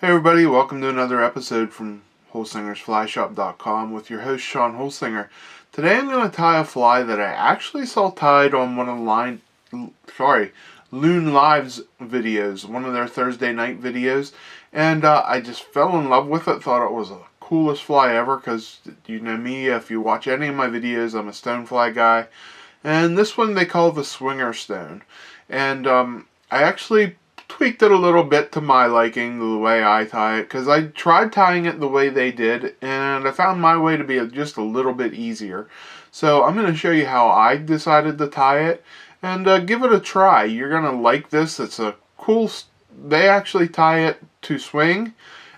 Hey everybody, welcome to another episode from HolsingersFlyShop.com with your host Sean Holsinger. Today I'm going to tie a fly that I actually saw tied on one of Loon Live's videos, one of their Thursday night videos, and I just fell in love with it, thought it was the coolest fly ever, because you know me, if you watch any of my videos, I'm a stonefly guy, and this one they call the swinger stone, and I actually tweaked it a little bit to my liking, the way I tie it, because I tried tying it the way they did, and I found my way to be just a little bit easier. So I'm going to show you how I decided to tie it, and give it a try. You're going to like this. It's a cool, they actually tie it to swing,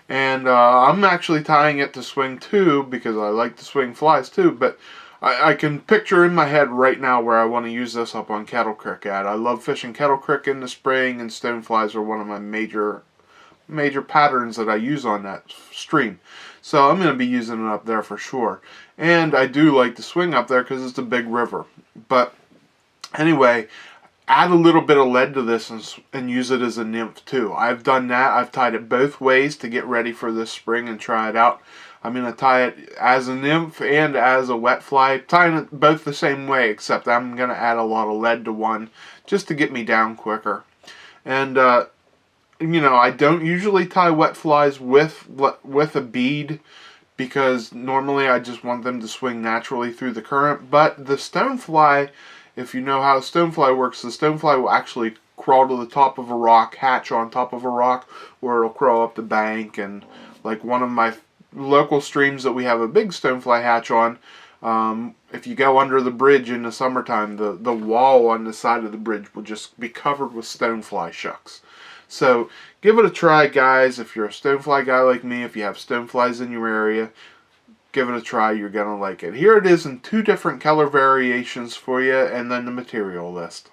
and I'm actually tying it to swing too, because I like to swing flies too, but I can picture in my head right now where I want to use this up on Kettle Creek at. I love fishing Kettle Creek in the spring, and stoneflies are one of my major patterns that I use on that stream. So I'm going to be using it up there for sure. And I do like to swing up there because it's a big river. But anyway, add a little bit of lead to this and use it as a nymph too. I've done that. I've tied it both ways to get ready for this spring and try it out. I'm going to tie it as a nymph and as a wet fly, tying it both the same way, except I'm going to add a lot of lead to one just to get me down quicker. And, you know, I don't usually tie wet flies with a bead, because normally I just want them to swing naturally through the current. But the stonefly, if you know how a stonefly works, the stonefly will actually crawl to the top of a rock, hatch on top of a rock, or it'll crawl up the bank. And like one of my local streams that we have a big stonefly hatch on, if you go under the bridge in the summertime, the wall on the side of the bridge will just be covered with stonefly shucks. So give it a try, guys. If you're a stonefly guy like me, if you have stoneflies in your area, give it a try. You're going to like it. Here it is in 2 different color variations for you, and then the material list.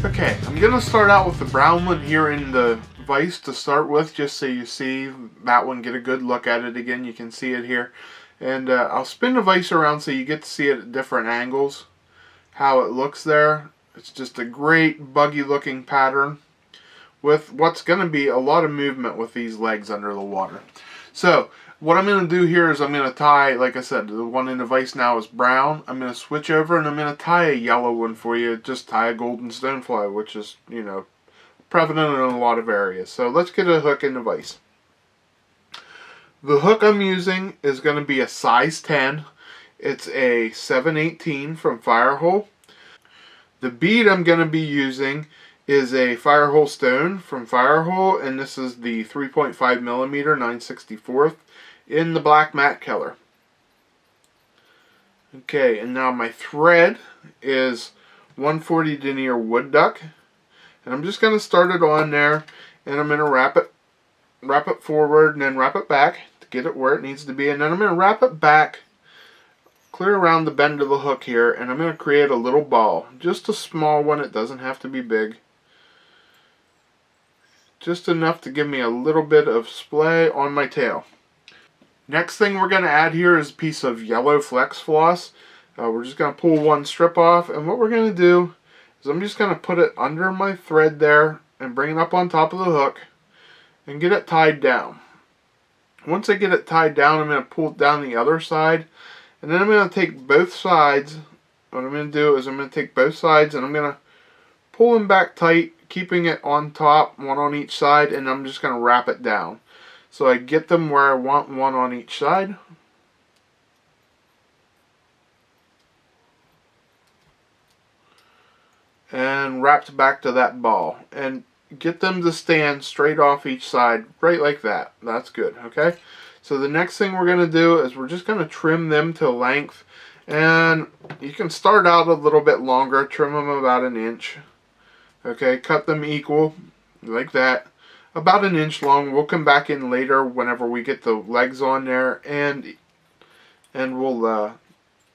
Okay, I'm going to start out with the brown one here in the vise to start with, just so you see that one, get a good look at it again. You can see it here. And I'll spin the vise around so you get to see it at different angles, how it looks there. It's just a great buggy looking pattern with what's going to be a lot of movement with these legs under the water. So what I'm going to do here is I'm going to tie, like I said, the one in the vise now is brown. I'm going to switch over and I'm going to tie a yellow one for you. Just tie a golden stonefly, which is, you know, prevalent in a lot of areas. So let's get a hook in the vise. The hook I'm using is going to be a size 10. It's a 7/18 from Firehole. The bead I'm going to be using is a Firehole stone from Firehole, and this is the 3.5 millimeter 9/64 in the black matte color. Okay, and now my thread is 140 denier wood duck, and I'm just going to start it on there, and I'm going to wrap it forward and then wrap it back to get it where it needs to be, and then I'm going to wrap it back clear around the bend of the hook here, and I'm going to create a little ball, just a small one. It doesn't have to be big. Just enough to give me a little bit of splay on my tail. Next thing we're going to add here is a piece of yellow flex floss. We're just going to pull one strip off, and what we're going to do is I'm just going to put it under my thread there and bring it up on top of the hook and get it tied down. Once I get it tied down, I'm going to pull it down the other side, and then I'm going to take both sides. What I'm going to do is I'm going to take both sides and I'm going to pull them back tight, keeping it on top, one on each side, and I'm just going to wrap it down. So I get them where I want, one on each side. And wrapped back to that ball. And get them to stand straight off each side, right like that. That's good, okay? So the next thing we're going to do is we're just going to trim them to length. And you can start out a little bit longer, trim them about 1 inch. Okay, cut them equal, like that. about an inch long. We'll come back in later whenever we get the legs on there, and we'll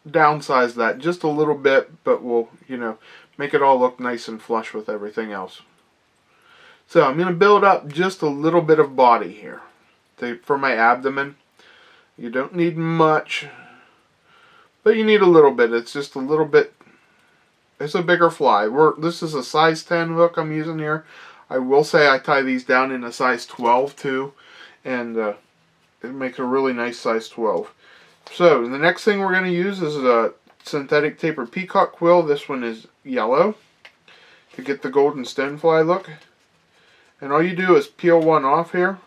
downsize that just a little bit, but we'll, make it all look nice and flush with everything else. So I'm going to build up just a little bit of body here for my abdomen. You don't need much, but you need a little bit. It's just a little bit. It's a bigger fly. This is a size 10 hook I'm using here. I will say I tie these down in a size 12 too, and it makes a really nice size 12. So the next thing we're going to use is a synthetic tapered peacock quill. This one is yellow to get the golden stonefly look. And all you do is peel one off here,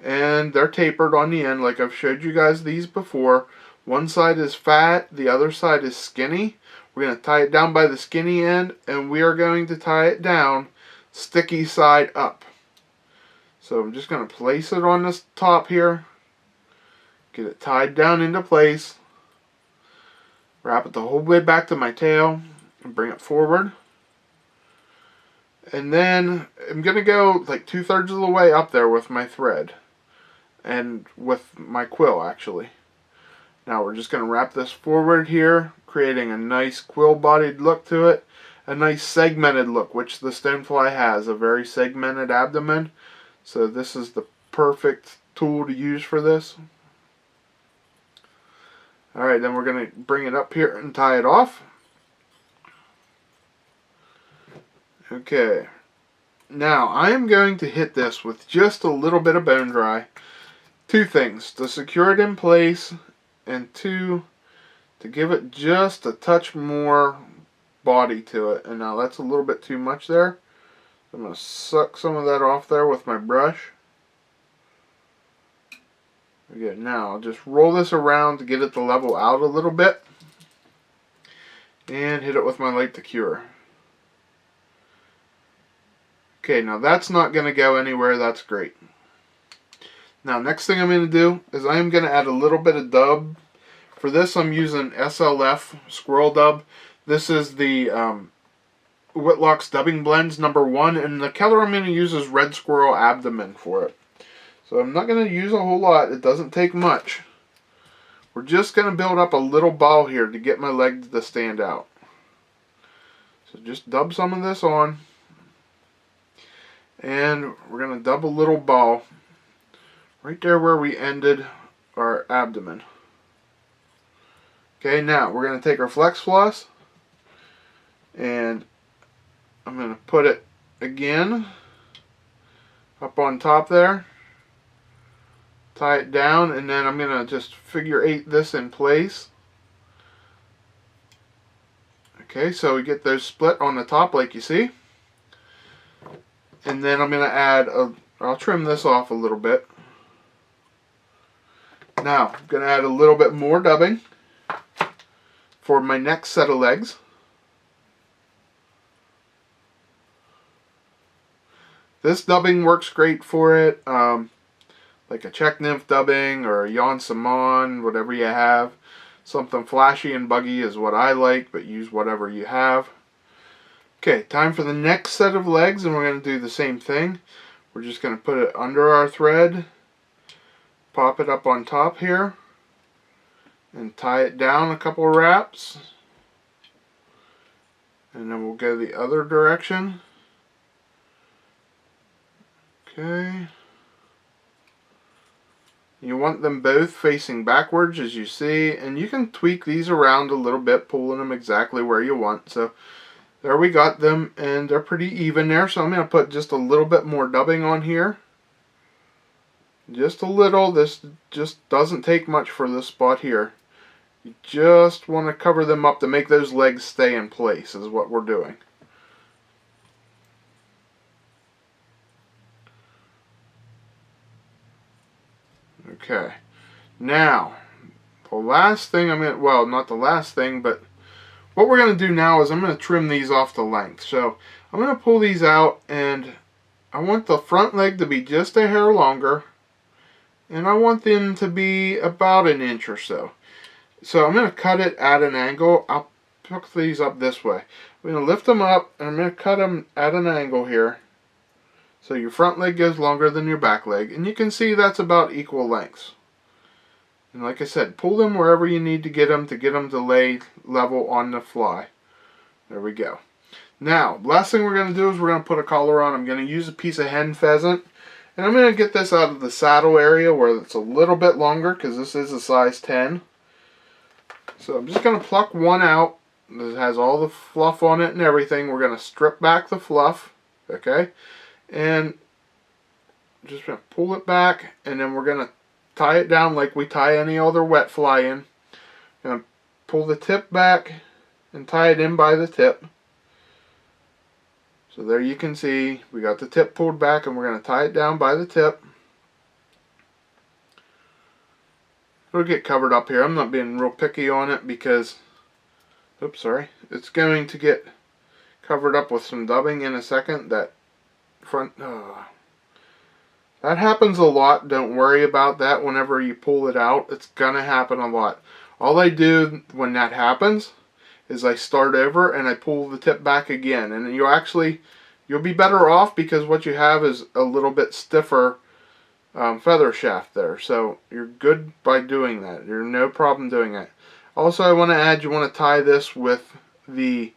and they're tapered on the end like I've showed you guys these before. One side is fat, the other side is skinny. We're going to tie it down by the skinny end, and we are going to tie it down sticky side up. So I'm just going to place it on this top here, get it tied down into place, wrap it the whole way back to my tail, and bring it forward. And then I'm going to go like 2/3 of the way up there with my thread, and with my quill actually. Now we're just going to wrap this forward here, creating a nice quill-bodied look to it, a nice segmented look, which the stonefly has, a very segmented abdomen. So this is the perfect tool to use for this. Alright, then we're going to bring it up here and tie it off. Okay, now I am going to hit this with just a little bit of bone dry. Two things, to secure it in place, and two, to give it just a touch more body to it. And now that's a little bit too much there. I'm going to suck some of that off there with my brush. Okay, now I'll just roll this around to get it to level out a little bit, and hit it with my light to cure. Okay, now that's not going to go anywhere. That's great. Now, next thing I'm going to do is I am going to add a little bit of dub. For this, I'm using SLF Squirrel Dub. This is the Whitlock's Dubbing Blends #1, and the color I'm going to use is Red Squirrel Abdomen for it. So I'm not going to use a whole lot. It doesn't take much. We're just going to build up a little ball here to get my legs to stand out. So just dub some of this on. And we're going to dub a little ball right there where we ended our abdomen. Okay, now we're going to take our flex floss, and I'm going to put it again up on top there, tie it down, and then I'm going to just figure 8 this in place. Okay, so we get those split on the top like you see. And then I'm going to add, I'll trim this off a little bit. Now, I'm going to add a little bit more dubbing for my next set of legs. This dubbing works great for it, like a check nymph dubbing or a Jan Simon, whatever you have. Something flashy and buggy is what I like, but use whatever you have. Okay, time for the next set of legs, and we're going to do the same thing. We're just going to put it under our thread, pop it up on top here, and tie it down a couple wraps. And then we'll go the other direction. Okay. You want them both facing backwards, as you see, and you can tweak these around a little bit, pulling them exactly where you want. So there we got them, and they're pretty even there. So I'm going to put just a little bit more dubbing on here. Just a little. This just doesn't take much for this spot here. You just want to cover them up to make those legs stay in place is what we're doing. Okay. Now, the last thing I'm going to, well, not the last thing, but what we're going to do now is I'm going to trim these off to length. So I'm going to pull these out, and I want the front leg to be just a hair longer, and I want them to be about an inch or so. So I'm going to cut it at an angle. I'll hook these up this way. I'm going to lift them up, and I'm going to cut them at an angle here So your front leg goes longer than your back leg, and you can see that's about equal lengths. And like I said, pull them wherever you need to get them to lay level on the fly. There we go. Now, last thing we're going to do is we're going to put a collar on. I'm going to use a piece of hen pheasant. And I'm going to get this out of the saddle area where it's a little bit longer because this is a size 10. So I'm just going to pluck one out. This has all the fluff on it and everything. We're going to strip back the fluff. Okay? And just going to pull it back. And then we're going to tie it down like we tie any other wet fly in. Going to pull the tip back and tie it in by the tip. So there you can see we got the tip pulled back, and we're going to tie it down by the tip. It'll get covered up here. I'm not being real picky on it because, oops, sorry, it's going to get covered up with some dubbing in a second. That front, that happens a lot. Don't worry about that whenever you pull it out. It's going to happen a lot. All I do when that happens is I start over and I pull the tip back again, and you'll be better off because what you have is a little bit stiffer feather shaft there. So you're good by doing that. You're no problem doing that. Also, I want to add, you want to tie this with the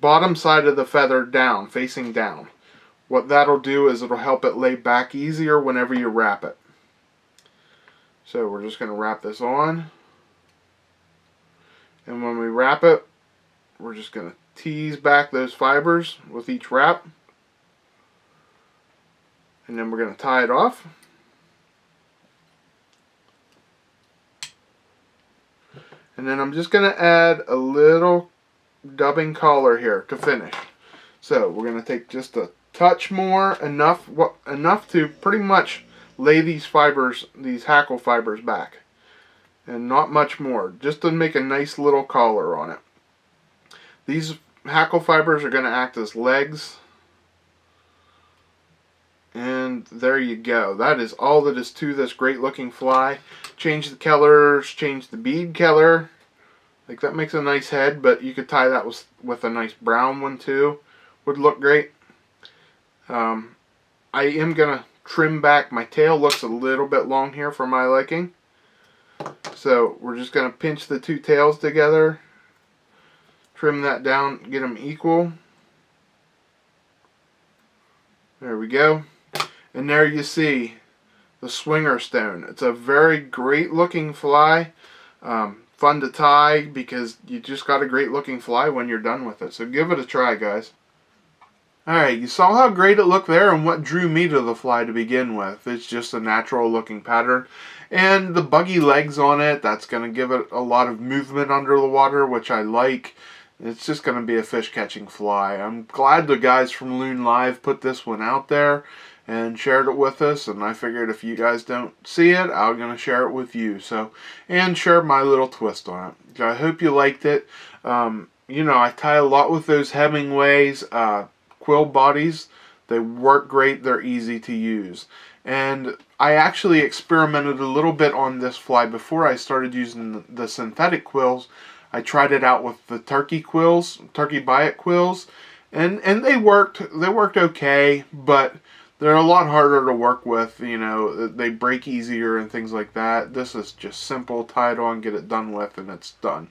bottom side of the feather down, facing down. What that'll do is it'll help it lay back easier whenever you wrap it. So we're just going to wrap this on. And when we wrap it, we're just going to tease back those fibers with each wrap. And then we're going to tie it off. And then I'm just going to add a little dubbing collar here to finish. So we're going to take just a touch more, enough to pretty much lay these fibers, these hackle fibers back. And not much more, just to make a nice little collar on it. These hackle fibers are going to act as legs. And there you go. That is all that is to this great looking fly. Change the colors, change the bead color. Like, that makes a nice head, but you could tie that with a nice brown one too. Would look great. I am going to trim back. My tail looks a little bit long here for my liking. So we're just going to pinch the two tails together, trim that down, get them equal. There we go. And there you see the swinger stone. It's a very great looking fly. Fun to tie because you just got a great looking fly when you're done with it. So give it a try, guys. Alright, you saw how great it looked there and what drew me to the fly to begin with. It's just a natural looking pattern. And the buggy legs on it, that's going to give it a lot of movement under the water, which I like. It's just going to be a fish catching fly. I'm glad the guys from Loon Live put this one out there and shared it with us. And I figured if you guys don't see it, I'm going to share it with you. So, and share my little twist on it. I hope you liked it. You know, I tie a lot with those Hemingway's quill bodies. They work great. They're easy to use. And I actually experimented a little bit on this fly before I started using the synthetic quills. I tried it out with the turkey quills, turkey biot quills, and they worked okay, but they're a lot harder to work with. You know, they break easier and things like that. This is just simple, tie it on, get it done with, and it's done.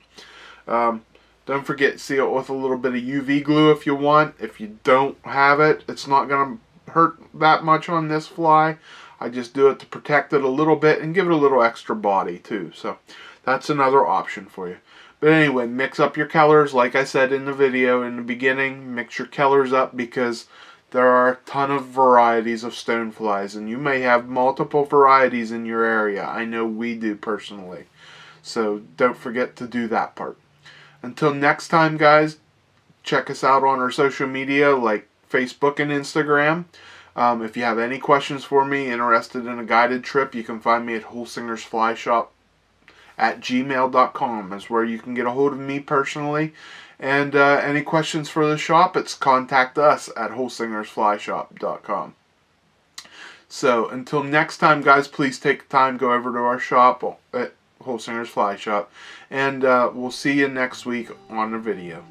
Don't forget, seal it with a little bit of UV glue if you want. If you don't have it, it's not going to hurt that much on this fly. I just do it to protect it a little bit and give it a little extra body too. So that's another option for you. But anyway, mix up your colors. Like I said in the video in the beginning, mix your colors up because there are a ton of varieties of stoneflies, and you may have multiple varieties in your area. I know we do personally. So don't forget to do that part. Until next time, guys, check us out on our social media like Facebook and Instagram. If you have any questions for me, interested in a guided trip, you can find me at Holsinger's Fly Shop at gmail.com. Is where you can get a hold of me personally. And any questions for the shop, it's contact us at holsingersflyshop.com. So until next time, guys, please take time, go over to our shop at Holsinger's Fly Shop, and we'll see you next week on the video.